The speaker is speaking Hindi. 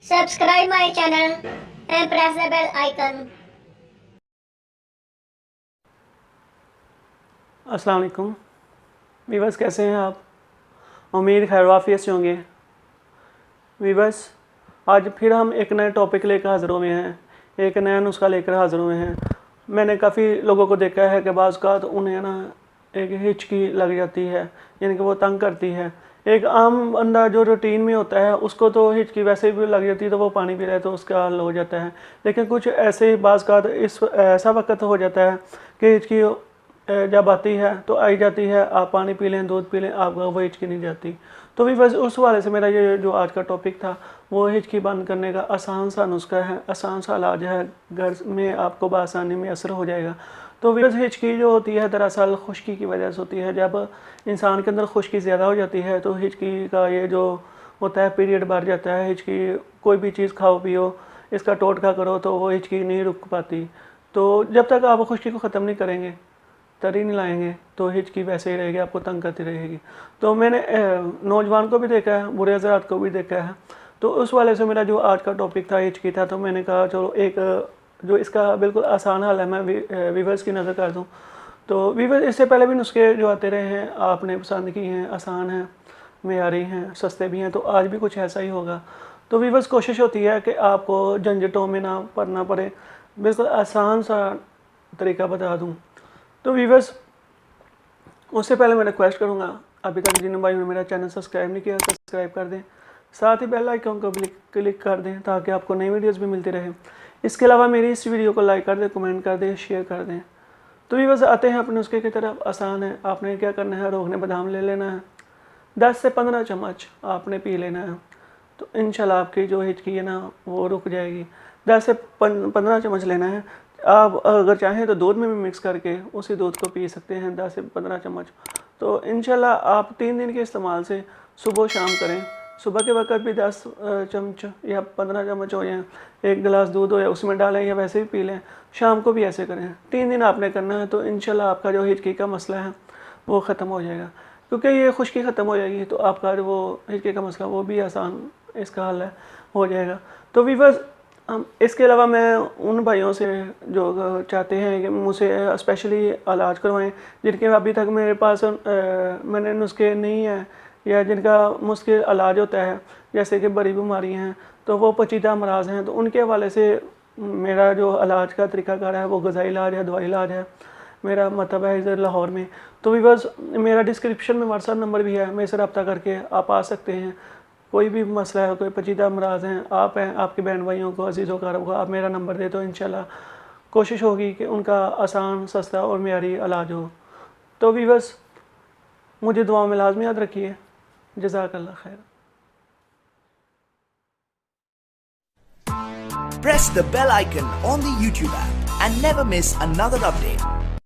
Subscribe my channel and press the bell icon. अस्सलाम वालेकुम वीवर्स, कैसे हैं आप? उम्मीद खैर वाफियत से होंगे। वीवर्स, आज फिर हम एक नए टॉपिक लेकर हाज़िर हुए हैं, एक नया नुस्खा लेकर हाज़िर हुए हैं। मैंने काफ़ी लोगों को देखा है कि बाज़ का तो उन्हें ना एक हिचकी लग जाती है, यानी कि वो तंग करती है। एक आम बंदा जो रूटीन में होता है उसको तो हिचकी वैसे भी लग जाती है तो वो पानी पी रहा है तो उसका हल हो जाता है। लेकिन कुछ ऐसे ही बाज़ का इस ऐसा वक्त हो जाता है कि हिचकी जब आती है तो आई जाती है, आप पानी पी लें, दूध पी लें, आपको वो हिचकी नहीं जाती। तो भी बस उस वाले से मेरा ये जो आज का टॉपिक था वो हिचकी बंद करने का आसान सा नुस्खा है, आसान सा इलाज है, घर में आपको बआसानी में असर हो जाएगा। तो बस हिचकी जो होती है दरअसल खुश्की की वजह से होती है। जब इंसान के अंदर खुश्की ज़्यादा हो जाती है तो हिचकी का ये जो होता है पीरियड बढ़ जाता है। हिचकी कोई भी चीज़ खाओ पियो, इसका टोटका करो तो वो हिचकी नहीं रुक पाती। तो जब तक आप खुश्की को ख़त्म नहीं करेंगे, तरी नहीं लाएंगे, तो हिचकी वैसे ही रहेगी, आपको तंग करती रहेगी। तो मैंने नौजवान को भी देखा है, बूढ़े हज़रात को भी देखा है। तो उस वाले से मेरा जो आज का टॉपिक था हिचकी था, तो मैंने कहा चलो एक जो इसका बिल्कुल आसान हल है मैं वीवर्स की नज़र कर दूँ। तो वीवर्स, इससे पहले भी नुस्खे जो आते रहे हैं आपने पसंद किए हैं, आसान हैं, मेयारी हैं, सस्ते भी हैं, तो आज भी कुछ ऐसा ही होगा। तो वीवर्स, कोशिश होती है कि आपको झंझटों में ना पड़ना पड़े, बिल्कुल आसान सा तरीका बता दूँ। तो वीवर्स, उससे पहले मैं रिक्वेस्ट करूंगा, अभी तक जिन भाई ने मेरा चैनल सब्सक्राइब नहीं किया सब्सक्राइब कर दें, साथ ही बेल आइकन को क्लिक कर दें ताकि आपको नई वीडियोस भी मिलती रहे। इसके अलावा मेरी इस वीडियो को लाइक कर दें, कमेंट कर दें, शेयर कर दें। तो वीवर्स, आते हैं अपने नुस्खे की तरफ। आसान है, आपने क्या करना है, रोगने बादाम ले लेना है, 10 से 15 चम्मच आपने पी लेना है। तो इंशाल्लाह आपकी जो हिचकी है ना वो रुक जाएगी। 10 से 15 चम्मच लेना है। आप अगर चाहें तो दूध में भी मिक्स करके उसी दूध को पी सकते हैं, 10 से 15 चम्मच। तो इंशाल्लाह आप 3 दिन के इस्तेमाल से सुबह शाम करें। सुबह के वक्त भी 10 चम्मच या 15 चम्मच हो, या 1 गिलास दूध हो या उसमें डालें, या वैसे भी पी लें। शाम को भी ऐसे करें। 3 दिन आपने करना है, तो इंशाल्लाह आपका जो हिचकी का मसला है वो ख़त्म हो जाएगा। क्योंकि ये खुश्की ख़त्म हो जाएगी तो आपका जो वो हिचकी का मसला वो भी आसान इसका हल है, हो जाएगा। तो वीवर्स, हम इसके अलावा मैं उन भाइयों से जो चाहते हैं कि मुझसे स्पेशली इलाज करवाएं, जिनके अभी तक मेरे पास मैंने नुस्खे नहीं हैं, या जिनका मुश्किल इलाज होता है, जैसे कि बड़ी बीमारी हैं, तो वो पेचीदा अमराज हैं, तो उनके हवाले से मेरा जो इलाज का तरीकाकार है वो ग़िज़ाई इलाज है, दवाई इलाज है। मेरा मतलब है इधर लाहौर में। तो वीवर्स, मेरा डिस्क्रिप्शन में व्हाट्सएप नंबर भी है, मेरे से रब्ता करके आप आ सकते हैं। कोई भी मसला है, कोई पेचीदा अमराज हैं, आप हैं, आपके बहन भाइयों को, अजीज़ों कारब को आप मेरा नंबर दे तो इंशाल्लाह कोशिश होगी कि उनका आसान, सस्ता और मेयारी इलाज हो। तो वीवर्स, मुझे दुआओं में लाजमी याद रखिए। जज़ाकल्लाह खैर। Press the bell icon on the YouTube app and never miss another update.